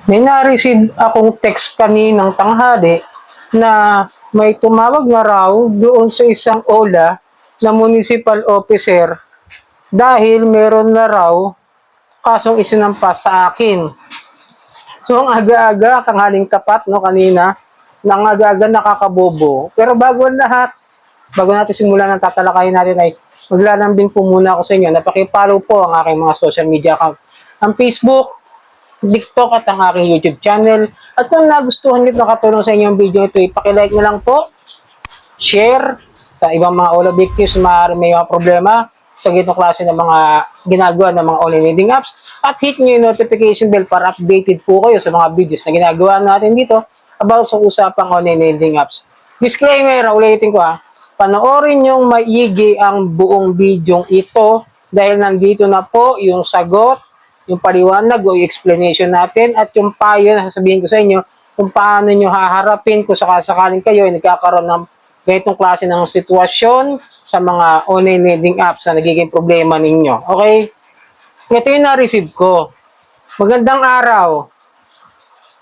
May na-receive akong text kaninang tanghali na may tumawag na raw doon sa isang OLA na municipal officer dahil meron na raw kasong isinampas sa akin. So, ang aga-aga, tanghaling tapat, no, kanina, nang aga-aga nakakabobo. Pero bago ang lahat, bago natin simulan ang tatalakayin natin ay maglalambing po muna ako sa inyo. Napaki-follow po ang aking mga social media account. Ang Facebook, TikTok at ang aking YouTube channel. At kung nagustuhan nyo nakatulong sa inyo ang video ito, ipakilike nyo lang po, share sa ibang mga OLA victims na may mga problema sa ganitong klase ng mga ginagawa ng mga online lending apps, at hit nyo yung notification bell para updated po kayo sa mga videos na ginagawa natin dito about sa usapang online lending apps. Disclaimer, ulitin ko panoorin nyong maigi ang buong video ito dahil nandito na po yung sagot, yung paliwanag o yung explanation natin at yung payo na sasabihin ko sa inyo kung paano nyo haharapin kung sakasakaling kayo ay nagkakaroon ng ganitong klase ng sitwasyon sa mga online lending apps na nagiging problema ninyo. Okay? Ito yung na-receive ko. Magandang araw.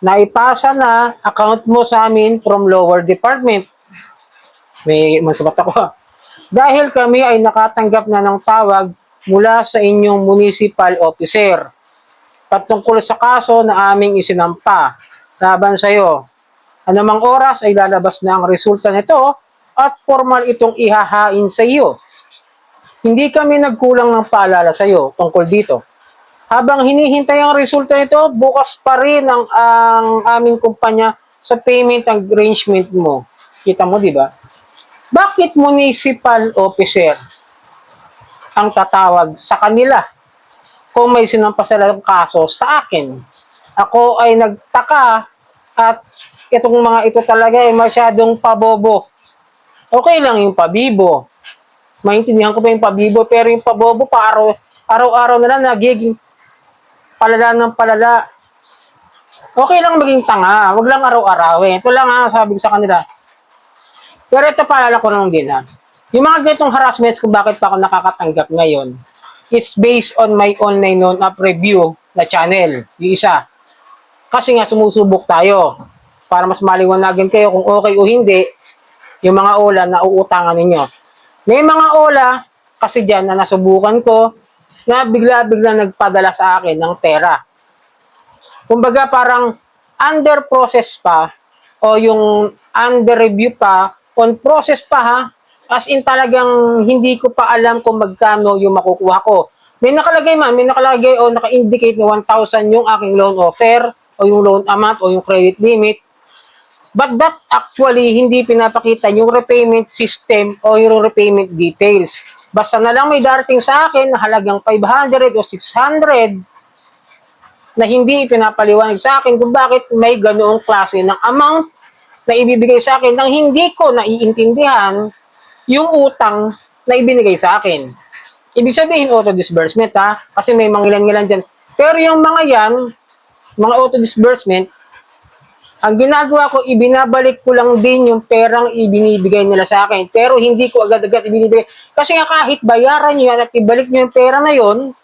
Naipasa na account mo sa amin from lower department. May masabat ako. Dahil kami ay nakatanggap na ng tawag mula sa inyong municipal officer patungkol sa kaso na aming isinampa laban sa iyo. Anumang oras ay lalabas na ang resulta nito at formal itong ihahain sa iyo. Hindi kami nagkulang ng paalala sa iyo tungkol dito. Habang hinihintay ang resulta nito, bukas pa rin ang aming kumpanya sa payment arrangement mo. Kita mo, di ba? Bakit municipal officer ang tatawag sa kanila kung may sinampasalang kaso sa akin? Ako ay nagtaka at itong mga ito talaga ay masyadong pabobo. Okay lang yung pabibo. Maintindihan ko pa yung pabibo, pero yung pabobo pa araw-araw na lang nagiging palala ng palala. Okay lang maging tanga, wag lang araw-arawin. Ito lang ang sabi ko sa kanila. Pero ito paalala ko lang din yung mga ganitong harassments kung bakit pa ako nakakatanggap ngayon is based on my online known up review na channel. Yung isa. Kasi nga sumusubok tayo para mas maliwanagan kayo kung okay o hindi yung mga OLA na uutangan ninyo. May mga OLA kasi dyan na nasubukan ko na bigla-bigla nagpadala sa akin ng pera. Kumbaga parang under process pa o yung under review pa, on process pa as in talagang hindi ko pa alam kung magkano yung makukuha ko. May nakalagay o naka-indicate na 1,000 yung aking loan offer o yung loan amount o yung credit limit. But that actually hindi pinapakita yung repayment system o yung repayment details. Basta na lang may darating sa akin na halagang 500 o 600 na hindi pinapaliwanag sa akin kung bakit may ganoong klase ng amount na ibibigay sa akin nang hindi ko naiintindihan yung utang na ibinigay sa akin. Ibig sabihin auto-disbursement kasi may mangilan-ngilan dyan. Pero yung mga yan, mga auto-disbursement, ang ginagawa ko, ibinabalik ko lang din yung perang ibinibigay nila sa akin. Pero hindi ko agad-agad ibinibigay. Kasi nga kahit bayaran nyo yan at ibalik nyo yung pera na yon,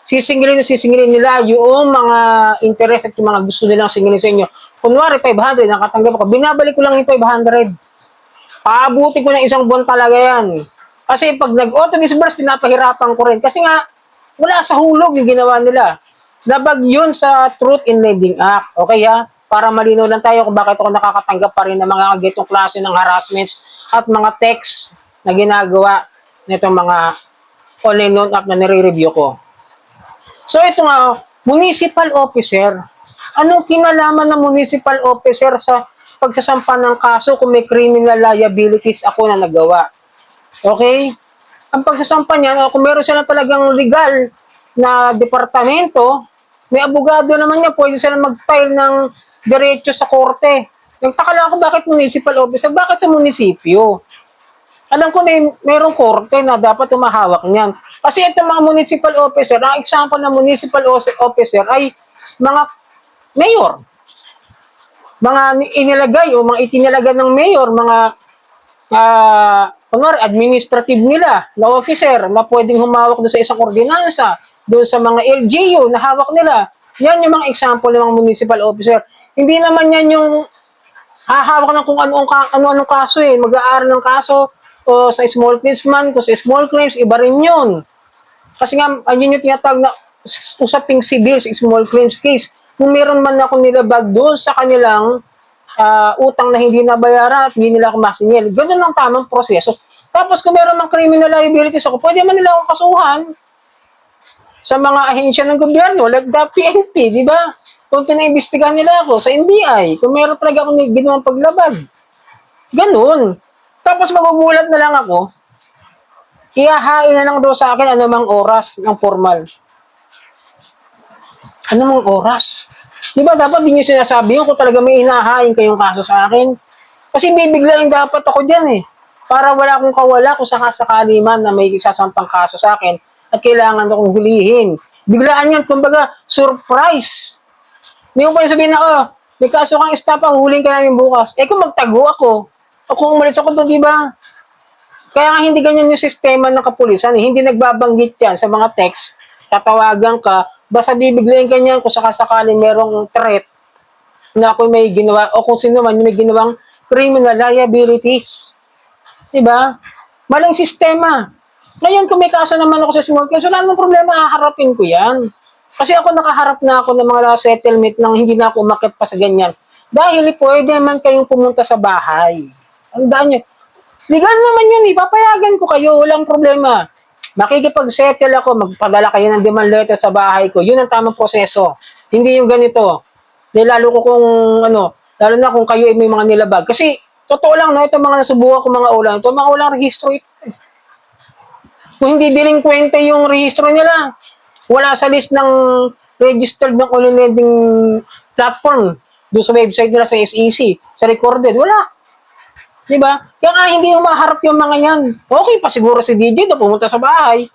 sisingilin nila yung mga interest at yung mga gusto nilang singilin sa inyo. Kunwari, 500, nakatanggap ako, binabalik ko lang yung 500. Paabuti ko ng isang buwan talaga yan. Kasi pag nag-auto-disburse, pinapahirapan ko rin. Kasi nga, wala sa hulog yung ginawa nila. Labag yun sa Truth in Lending Act. Okay Para malinaw lang tayo kung bakit ako nakakatanggap pa rin ng mga ganitong klase ng harassments at mga text na ginagawa nitong mga online loan app na nire-review ko. So ito nga, municipal officer. Anong kinalaman ng municipal officer sa pagsasampa ng kaso kung may criminal liabilities ako na nagawa? Okay? Ang pagsasampa niyan, kung meron siya na talagang legal na departamento, may abogado naman niya, pwede sila mag-file ng diretso sa korte. Nagtaka lang ako bakit municipal officer, bakit sa munisipyo? Alam ko mayroong korte na dapat tumahawak niyan. Kasi itong mga municipal officer, ang example ng municipal officer ay mga mayor. Mga inilagay o mga itinalaga ng mayor, mga administrative nila na officer na pwedeng humawak doon sa isang ordinansa doon sa mga LGU na hawak nila. Yan yung mga example ng mga municipal officer. Hindi naman yan yung hahawak ng kung ano-anong kaso eh. Mag-aaral ng kaso o sa small claims man, kung sa small claims, iba rin yun. Kasi nga, ayun yung tinatawag na usaping civil sa small claims case. Kung meron man ako nilabag doon sa kanilang utang na hindi nabayaran at hindi nila ako masingil, ganun ang tamang proseso. Tapos kung meron mang criminal liabilities ako, pwede man nila akong kasuhan sa mga ahensya ng gobyerno, like the PNP, di ba? Kung pinaimbestigahan nila ako sa NBI, kung meron talaga akong ginawang paglabag. Ganun. Tapos magugulat na lang ako, ihahain na lang daw sa akin anumang oras ng formal. Anumang oras? Di ba dapat din yung sinasabi yun kung talaga may inahain kayong kaso sa akin? Kasi bibiglayin dapat ako dyan eh. Para wala akong kawala kung sakasakali man na may isasampang kaso sa akin at kailangan akong hulihin. Biglaan yan, kumbaga, surprise. Hindi ko pa yung sabihin na, may kaso kang estapa, huling ka namin bukas. Eh kung magtago ako, o kung umalis ako doon, di ba? Kaya nga hindi ganyan yung sistema ng kapulisan. Hindi nagbabanggit yan sa mga text. Tatawagan ka, basta bibiglayin ka niyan kung sakasakaling merong threat na ako may ginawa, o kung sino man yung may ginawang criminal liabilities. Diba? Maling sistema. Ngayon, kung may kaso naman ako sa small claims, wala namang problema, haharapin ko yan. Kasi ako nakaharap na ako ng mga settlement nang hindi na ako umakit pa sa ganyan. Dahil pwede naman kayong pumunta sa bahay. Tandaan nyo. Legal naman yun, ipapayagan ko kayo, walang problema. Makikipag-settle ako, magpadala kayo ng demand letter sa bahay ko. Yun ang tamang proseso. Hindi yung ganito. Lalo ko kung, lalo na kung kayo ay may mga nilabag. Kasi, totoo lang, no, itong mga nasubukan ko mga ulang, itong mga ulang rehistro ito. Kung hindi delinquente yung rehistro nila, wala sa list ng registered ng online lending platform doon sa website nila sa SEC, sa recorded, wala. Diba? Kaya nga hindi umaharap yung mga yan. Okay pa siguro si DJ na pumunta sa bahay.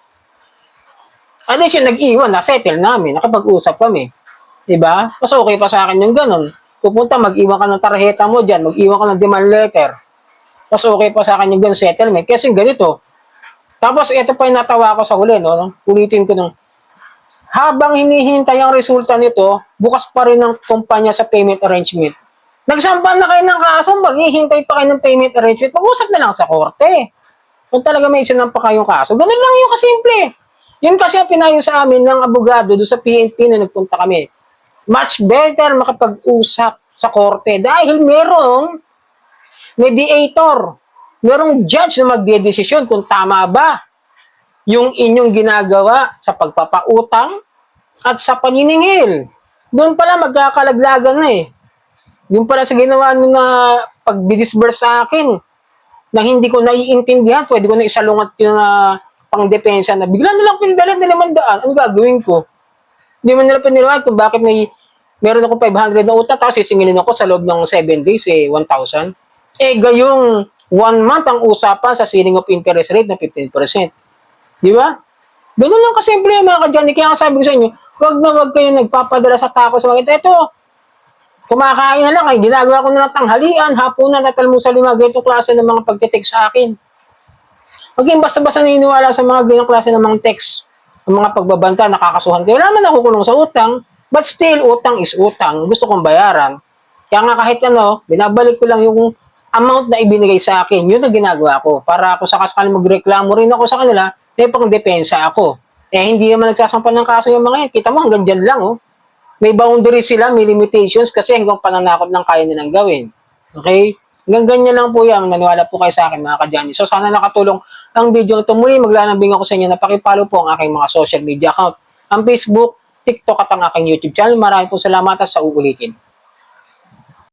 At least yung nag-iwan, na-settle namin, nakapag-usap kami. Diba? Mas okay pa sa akin yung ganun. Pupunta, mag-iwan ka ng tarjeta mo dyan, mag-iwan ka ng demand letter. Mas okay pa sa akin yung ganun settlement. Kasi ganito. Tapos ito pa yung natawa ko sa huli, no? Ulitin ko nung, habang hinihintay ang resulta nito, bukas pa rin ang kumpanya sa payment arrangement. Nagsampan na kayo ng kaso, maghihintay pa kayo ng payment arrangement, mag-usap na lang sa korte. Kung talaga may isinampa kayong kaso, ganun lang yung kasimple. Yun kasi ang pinayo sa amin ng abogado doon sa PNP na nagpunta kami. Much better makapag-usap sa korte dahil merong mediator, merong judge na magdedesisyon kung tama ba yung inyong ginagawa sa pagpapautang at sa paniningil. Doon pala magkakalaglagan na eh. Yung pala sa ginawa nyo na pag-disburse sa akin na hindi ko naiintindihan, pwede ko na isalungat yung pang-depensa na bigla nilang pindalan nila mandaan. Ano gagawin ko? Hindi mo nila piniliwan kung bakit meron ako 500 na utang tapos sisingilin ako sa loob ng 7 days 1,000. Gayong 1 month ang usapan sa ceiling of interest rate na 15%. Di ba? Ganun lang kasimple mga kadyani. Kaya sabi ko sa inyo, wag kayo nagpapadala sa tako sa mga ito. Kumakain na lang, ay ginagawa ko na ng tanghalian, hapunan at almusal yung mga ganitong klase ng mga pagte-text sa akin. Maging basta-basta naniniwala sa mga ganitong klase ng mga text, ng mga pagbabanta, nakakasuhan kayo. Wala man ako kulong sa utang, but still, utang is utang. Gusto kong bayaran. Kaya nga kahit binabalik ko lang yung amount na ibinigay sa akin. Yun ang ginagawa ko. Para ako sakasakali magreklamo rin ako sa kanila, pang depensa ako. Hindi naman nagsasampan ng kaso yung mga yan. Kita mo, hanggang dyan lang, May boundaries sila, may limitations kasi hanggang pananakot lang kaya nilang gawin. Okay? Hanggang ganyan lang po yan. Maniwala po kayo sa akin, mga kadyani. So, sana nakatulong ang video ito. Muli, maglalambing ako sa inyo na pakipalo po ang aking mga social media account. Ang Facebook, TikTok at ang aking YouTube channel. Maraming po salamat at sa uulitin.